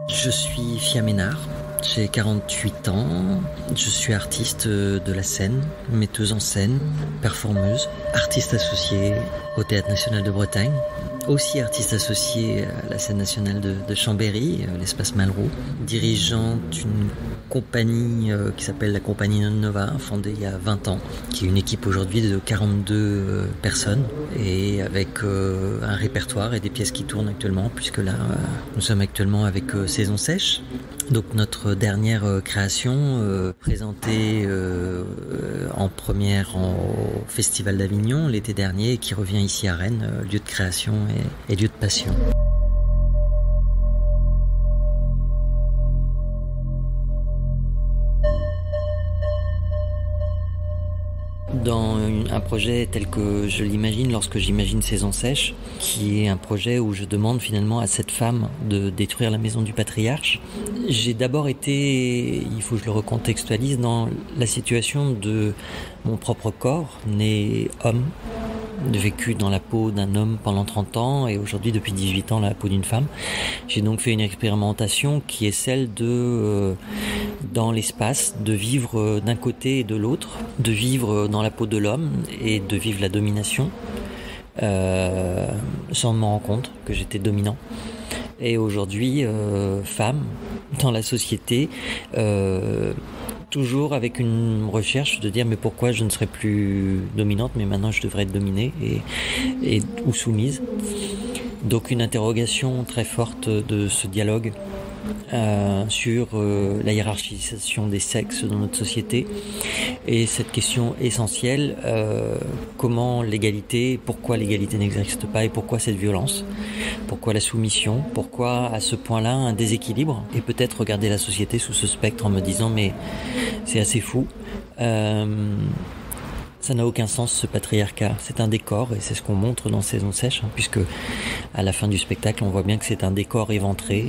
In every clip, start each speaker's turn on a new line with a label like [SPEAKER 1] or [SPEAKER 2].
[SPEAKER 1] Je suis Fia Ménard, j'ai 48 ans, je suis artiste de la scène, metteuse en scène, performeuse, artiste associée au Théâtre National de Bretagne, aussi artiste associé à la scène nationale de Chambéry, l'espace Malraux, dirigeant d'une compagnie qui s'appelle la compagnie Non Nova, fondée il y a 20 ans, qui est une équipe aujourd'hui de 42 personnes et avec un répertoire et des pièces qui tournent actuellement, puisque là nous sommes actuellement avec Saison Sèche. Donc notre dernière création présentée en première au Festival d'Avignon l'été dernier et qui revient ici à Rennes, lieu de création et lieu de passion. Dans un projet tel que je l'imagine lorsque j'imagine Saison Sèche, qui est un projet où je demande finalement à cette femme de détruire la maison du patriarche, j'ai d'abord été, il faut que je le recontextualise, dans la situation de mon propre corps, né homme, vécu dans la peau d'un homme pendant 30 ans et aujourd'hui depuis 18 ans la peau d'une femme. J'ai donc fait une expérimentation qui est celle de, dans l'espace, de vivre d'un côté et de l'autre, de vivre dans la peau de l'homme et de vivre la domination sans me rendre compte que j'étais dominant. Et aujourd'hui, femme, dans la société, toujours avec une recherche de dire mais pourquoi je ne serais plus dominante mais maintenant je devrais être dominée et ou soumise. Donc une interrogation très forte de ce dialogue sur la hiérarchisation des sexes dans notre société et cette question essentielle, comment l'égalité, pourquoi l'égalité n'existe pas et pourquoi cette violence, pourquoi la soumission, pourquoi à ce point-là un déséquilibre et peut-être regarder la société sous ce spectre en me disant mais c'est assez fou. Ça n'a aucun sens ce patriarcat, c'est un décor et c'est ce qu'on montre dans Saison Sèche, puisque à la fin du spectacle on voit bien que c'est un décor éventré,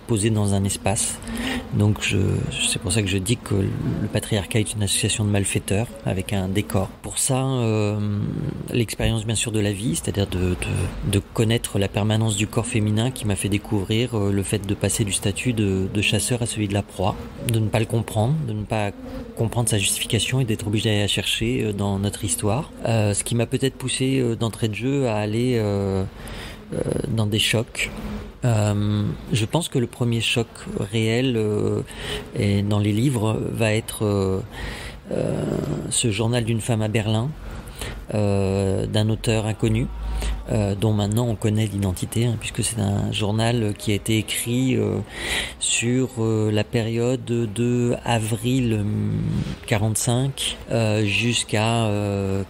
[SPEAKER 1] posé dans un espace. Donc c'est pour ça que je dis que le patriarcat est une association de malfaiteurs avec un décor. Pour ça, l'expérience bien sûr de la vie, c'est-à-dire de connaître la permanence du corps féminin qui m'a fait découvrir le fait de passer du statut de chasseur à celui de la proie, de ne pas le comprendre, de ne pas comprendre sa justification et d'être obligé d'aller la chercher dans notre histoire. Ce qui m'a peut-être poussé d'entrée de jeu à aller dans des chocs. Je pense que le premier choc réel et dans les livres va être ce journal d'une femme à Berlin, d'un auteur inconnu, dont maintenant on connaît l'identité, puisque c'est un journal qui a été écrit sur la période de avril 45 jusqu'à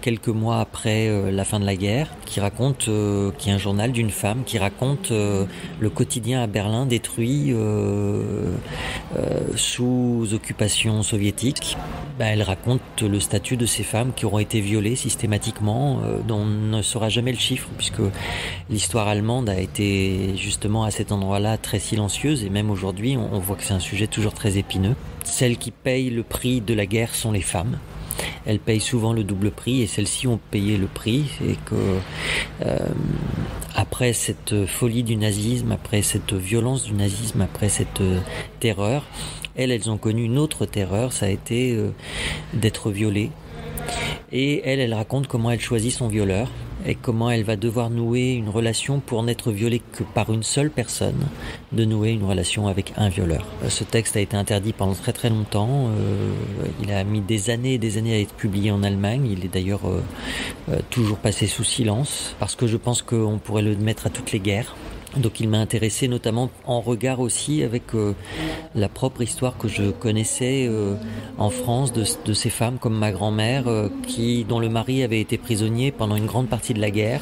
[SPEAKER 1] quelques mois après la fin de la guerre, qui est un journal d'une femme qui raconte le quotidien à Berlin détruit sous occupation soviétique. Elle raconte le statut de ces femmes qui auront été violées systématiquement, dont on ne saura jamais le chiffre, puisque l'histoire allemande a été justement à cet endroit-là très silencieuse, et même aujourd'hui on voit que c'est un sujet toujours très épineux. Celles qui payent le prix de la guerre sont les femmes. Elles payent souvent le double prix et celles-ci ont payé le prix, et que après cette folie du nazisme, après cette violence du nazisme, après cette terreur, elles ont connu une autre terreur, ça a été d'être violées. Et elle raconte comment elle choisit son violeur et comment elle va devoir nouer une relation pour n'être violée que par une seule personne, de nouer une relation avec un violeur. Ce texte a été interdit pendant très très longtemps, il a mis des années et des années à être publié en Allemagne, il est d'ailleurs toujours passé sous silence, parce que je pense qu'on pourrait le mettre à toutes les guerres. Donc il m'a intéressé notamment en regard aussi avec la propre histoire que je connaissais en France de ces femmes comme ma grand-mère dont le mari avait été prisonnier pendant une grande partie de la guerre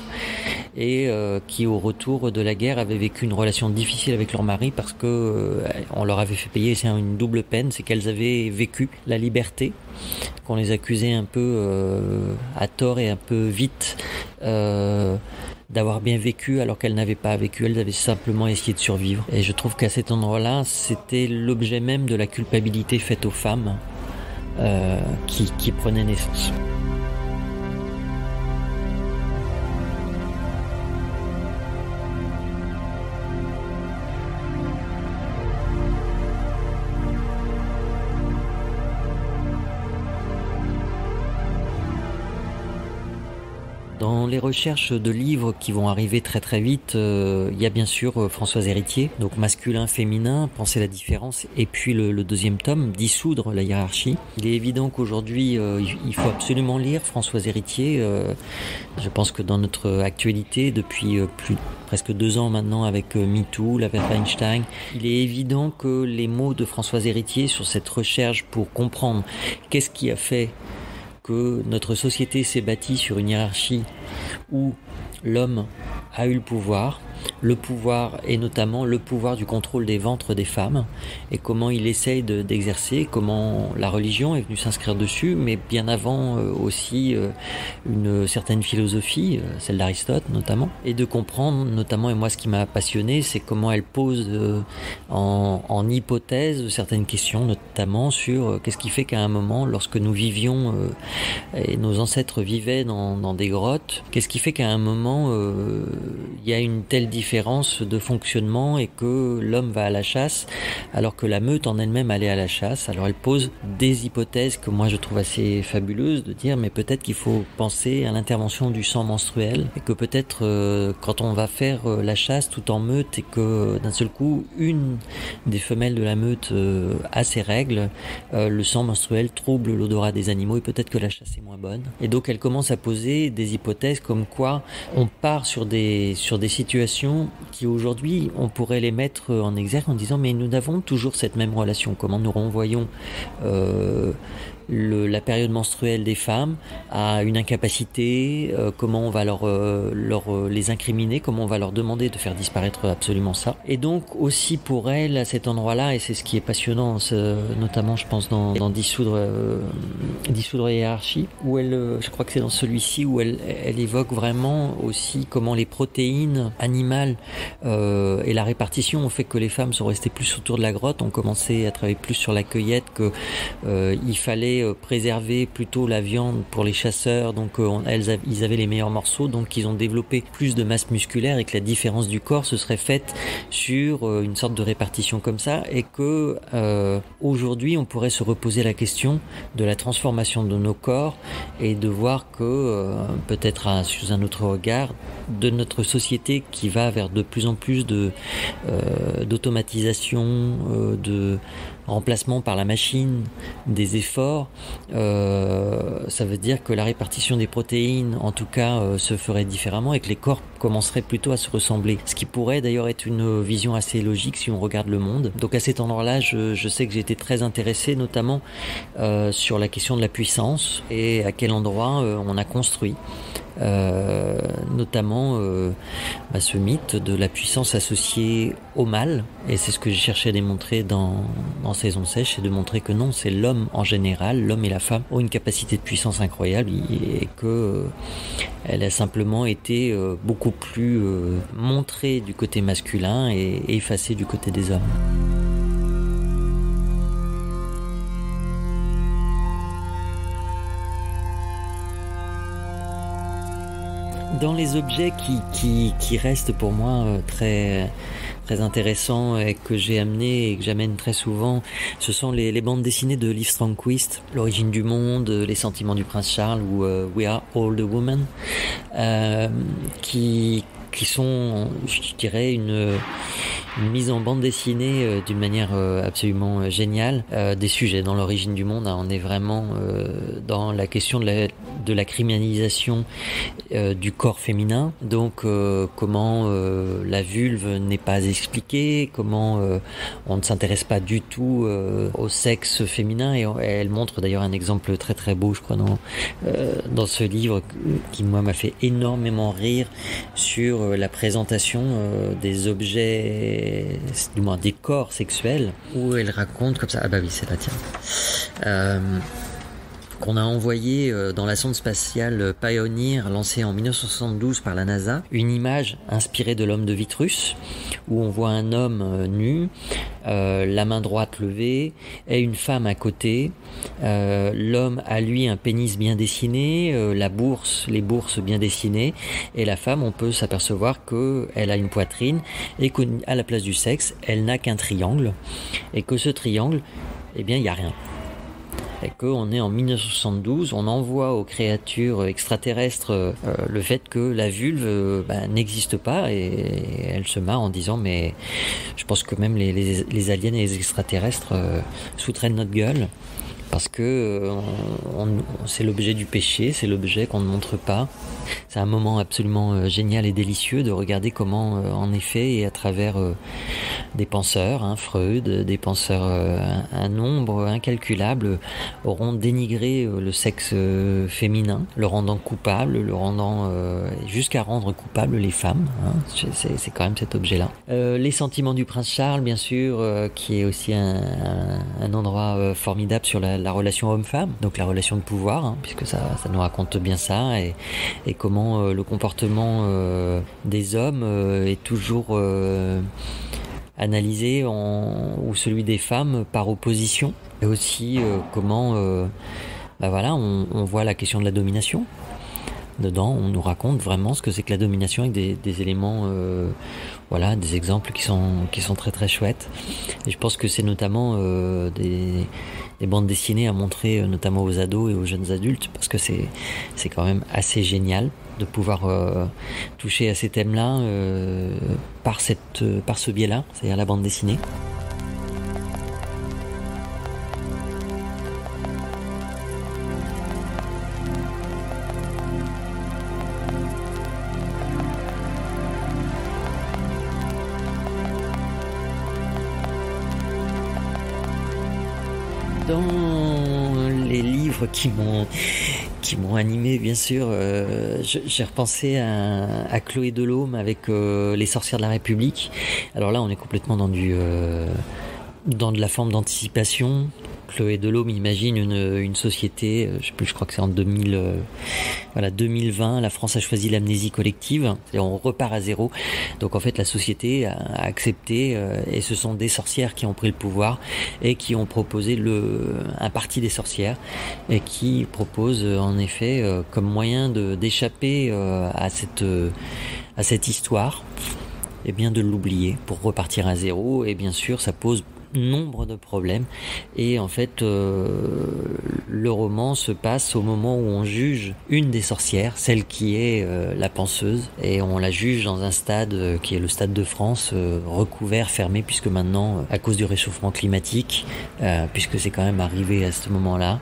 [SPEAKER 1] et qui au retour de la guerre avaient vécu une relation difficile avec leur mari parce que on leur avait fait payer, c'est une double peine, c'est qu'elles avaient vécu la liberté, qu'on les accusait un peu à tort et un peu vite d'avoir bien vécu alors qu'elles n'avaient pas vécu, elles avaient simplement essayé de survivre. Et je trouve qu'à cet endroit-là, c'était l'objet même de la culpabilité faite aux femmes qui prenait naissance. Dans les recherches de livres qui vont arriver très très vite, il y a bien sûr Françoise Héritier, donc masculin, féminin, penser la différence, et puis le deuxième tome, dissoudre la hiérarchie. Il est évident qu'aujourd'hui, il faut absolument lire Françoise Héritier. Je pense que dans notre actualité, depuis presque 2 ans maintenant avec MeToo, l'affaire Weinstein, il est évident que les mots de Françoise Héritier sur cette recherche pour comprendre qu'est-ce qui a fait que notre société s'est bâtie sur une hiérarchie où l'homme a eu le pouvoir et notamment le pouvoir du contrôle des ventres des femmes, et comment il essaye d'exercer, comment la religion est venue s'inscrire dessus, mais bien avant aussi une certaine philosophie, celle d'Aristote notamment, et de comprendre notamment, et moi ce qui m'a passionné, c'est comment elle pose en hypothèse certaines questions, notamment sur qu'est-ce qui fait qu'à un moment, lorsque nous vivions et nos ancêtres vivaient dans des grottes, qu'est-ce qui fait qu'à un moment il y a une telle différence de fonctionnement et que l'homme va à la chasse alors que la meute en elle-même allait à la chasse. Alors elle pose des hypothèses que moi je trouve assez fabuleuses, de dire mais peut-être qu'il faut penser à l'intervention du sang menstruel, et que peut-être quand on va faire la chasse tout en meute et que d'un seul coup une des femelles de la meute a ses règles, le sang menstruel trouble l'odorat des animaux et peut-être que la chasse est moins bonne. Et donc elle commence à poser des hypothèses comme quoi on part sur des situations qui aujourd'hui on pourrait les mettre en exergue en disant mais nous avons toujours cette même relation, comment nous renvoyons la période menstruelle des femmes à une incapacité, comment on va les incriminer, comment on va leur demander de faire disparaître absolument ça. Et donc aussi pour elle à cet endroit-là, et c'est ce qui est passionnant, notamment je pense dans dissoudre la hiérarchie, où je crois que c'est dans celui-ci où elle évoque vraiment aussi comment les protéines animales et la répartition ont fait que les femmes sont restées plus autour de la grotte, ont commencé à travailler plus sur la cueillette, que il fallait préserver plutôt la viande pour les chasseurs, donc ils avaient les meilleurs morceaux, donc ils ont développé plus de masse musculaire, et que la différence du corps se serait faite sur une sorte de répartition comme ça, et que aujourd'hui on pourrait se reposer la question de la transformation de nos corps et de voir que peut-être sous un autre regard de notre société qui va vers de plus en plus d'automatisation, de remplacement par la machine des efforts, ça veut dire que la répartition des protéines en tout cas se ferait différemment et que les corps commenceraient plutôt à se ressembler, ce qui pourrait d'ailleurs être une vision assez logique si on regarde le monde. Donc à cet endroit-là, je sais que j'ai été très intéressé notamment sur la question de la puissance et à quel endroit on a construit notamment ce mythe de la puissance associée au mal, et c'est ce que j'ai cherché à démontrer dans Saison Sèche, c'est de montrer que non, c'est l'homme en général, l'homme et la femme ont une capacité de puissance incroyable, et que elle a simplement été beaucoup plus montrée du côté masculin et effacée du côté des hommes. Dans les objets qui restent pour moi très très intéressants et que j'ai amené et que j'amène très souvent, ce sont les bandes dessinées de Liv Strömquist, L'origine du monde, Les sentiments du prince Charles ou We Are All the Women, qui sont, je dirais, une mise en bande dessinée d'une manière absolument géniale des sujets. Dans L'origine du monde, on est vraiment dans la question de la criminalisation du corps féminin, donc comment la vulve n'est pas expliquée, comment on ne s'intéresse pas du tout au sexe féminin, et elle montre d'ailleurs un exemple très très beau, je crois, dans ce livre qui moi m'a fait énormément rire sur la présentation des objets, du moins des corps sexuels, où elle raconte comme ça, ah bah oui c'est la tienne, qu'on a envoyé dans la sonde spatiale Pioneer, lancée en 1972 par la NASA, une image inspirée de l'homme de Vitruve, où on voit un homme nu, la main droite levée, et une femme à côté. L'homme a lui un pénis bien dessiné, les bourses bien dessinées, et la femme, on peut s'apercevoir qu'elle a une poitrine, et qu'à la place du sexe, elle n'a qu'un triangle, et que ce triangle, eh bien, il n'y a rien. et qu'on est en 1972, on envoie aux créatures extraterrestres le fait que la vulve n'existe pas, et elle se marre en disant mais je pense que même les aliens et les extraterrestres sous-traînent notre gueule. Parce que c'est l'objet du péché, c'est l'objet qu'on ne montre pas. C'est un moment absolument génial et délicieux de regarder comment, en effet, et à travers des penseurs, Freud, des penseurs, un nombre incalculable, auront dénigré le sexe féminin, le rendant coupable, le rendant jusqu'à rendre coupable les femmes. C'est quand même cet objet-là. Les sentiments du prince Charles, bien sûr, qui est aussi un endroit formidable sur la relation homme-femme, donc la relation de pouvoir, puisque ça nous raconte bien ça, et comment le comportement des hommes est toujours analysé ou celui des femmes par opposition, et aussi comment on voit la question de la domination. Dedans, on nous raconte vraiment ce que c'est que la domination avec des éléments, des exemples qui sont très très chouettes. Et je pense que c'est notamment des bandes dessinées à montrer notamment aux ados et aux jeunes adultes, parce que c'est quand même assez génial de pouvoir toucher à ces thèmes-là par ce biais-là, c'est-à-dire la bande dessinée. Dans les livres qui m'ont animé, bien sûr, j'ai repensé à Chloé Delhomme avec Les sorcières de la République. Alors là, on est complètement dans de la forme d'anticipation. Chloé Delhomme imagine une société, je crois que c'est en 2020, la France a choisi l'amnésie collective, c'est-à-dire on repart à zéro. Donc en fait la société a accepté, et ce sont des sorcières qui ont pris le pouvoir et qui ont proposé un parti des sorcières, et qui propose en effet comme moyen d'échapper à cette histoire, et bien de l'oublier pour repartir à zéro. Et bien sûr ça pose nombre de problèmes, et en fait le roman se passe au moment où on juge une des sorcières, celle qui est la penseuse, et on la juge dans un stade qui est le Stade de France, recouvert, fermé, puisque maintenant à cause du réchauffement climatique, puisque c'est quand même arrivé à ce moment-là,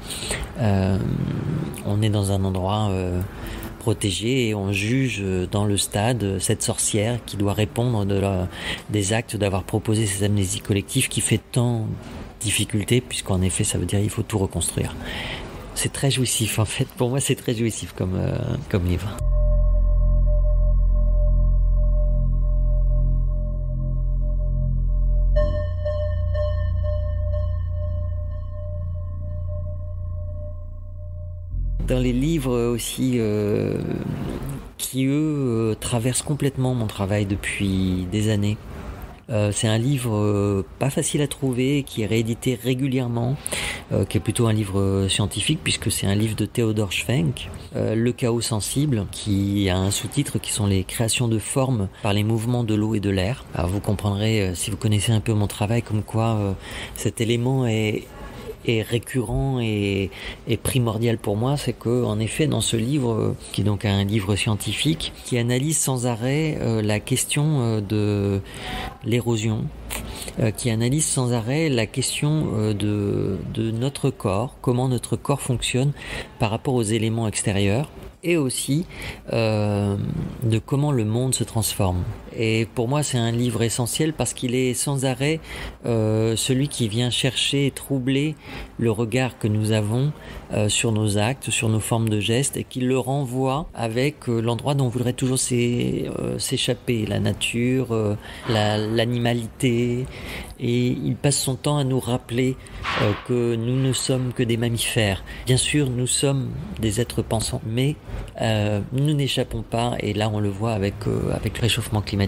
[SPEAKER 1] on est dans un endroit protégé, et on juge dans le stade cette sorcière qui doit répondre des actes d'avoir proposé ces amnésies collectives, qui fait tant difficulté, puisqu'en effet ça veut dire il faut tout reconstruire. C'est très jouissif en fait, pour moi c'est très jouissif comme livre. Dans les livres aussi qui, eux, traversent complètement mon travail depuis des années. C'est un livre pas facile à trouver, qui est réédité régulièrement, qui est plutôt un livre scientifique, puisque c'est un livre de Theodor Schwenk, Le chaos sensible, qui a un sous-titre qui sont les créations de formes par les mouvements de l'eau et de l'air. Alors vous comprendrez, si vous connaissez un peu mon travail, comme quoi cet élément est récurrent et primordial pour moi. C'est que, en effet, dans ce livre, qui est donc un livre scientifique, qui analyse sans arrêt la question de l'érosion, qui analyse sans arrêt la question de notre corps, comment notre corps fonctionne par rapport aux éléments extérieurs, et aussi de comment le monde se transforme. Et pour moi, c'est un livre essentiel, parce qu'il est sans arrêt celui qui vient chercher et troubler le regard que nous avons sur nos actes, sur nos formes de gestes, et qui le renvoie avec l'endroit dont on voudrait toujours s'échapper, la nature, l'animalité. Et il passe son temps à nous rappeler que nous ne sommes que des mammifères. Bien sûr, nous sommes des êtres pensants, mais nous n'échappons pas, et là on le voit avec le réchauffement climatique,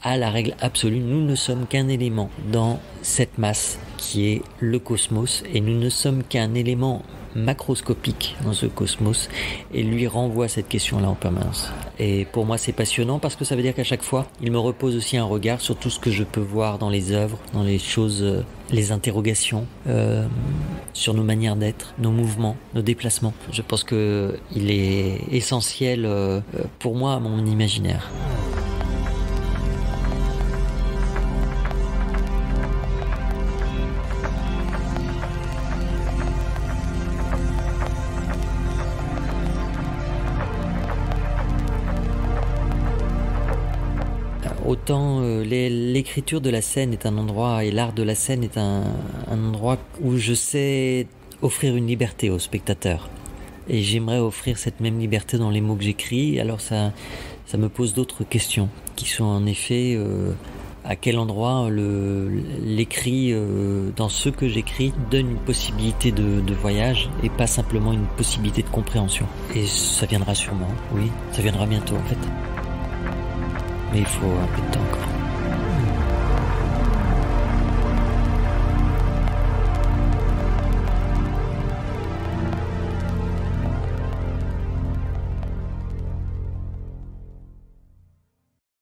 [SPEAKER 1] à la règle absolue. Nous ne sommes qu'un élément dans cette masse qui est le cosmos, et nous ne sommes qu'un élément macroscopique dans ce cosmos et lui renvoie cette question-là en permanence. Et pour moi, c'est passionnant parce que ça veut dire qu'à chaque fois, il me repose aussi un regard sur tout ce que je peux voir dans les œuvres, dans les choses, les interrogations, sur nos manières d'être, nos mouvements, nos déplacements. Je pense que il est essentiel pour moi à mon imaginaire. Autant l'écriture de la scène est un endroit, et l'art de la scène est un endroit où je sais offrir une liberté au spectateur. Et j'aimerais offrir cette même liberté dans les mots que j'écris. Alors ça me pose d'autres questions, qui sont en effet à quel endroit l'écrit dans ce que j'écris donne une possibilité de voyage et pas simplement une possibilité de compréhension. Et ça viendra sûrement, oui, ça viendra bientôt en fait. Mais il faut un peu de temps encore.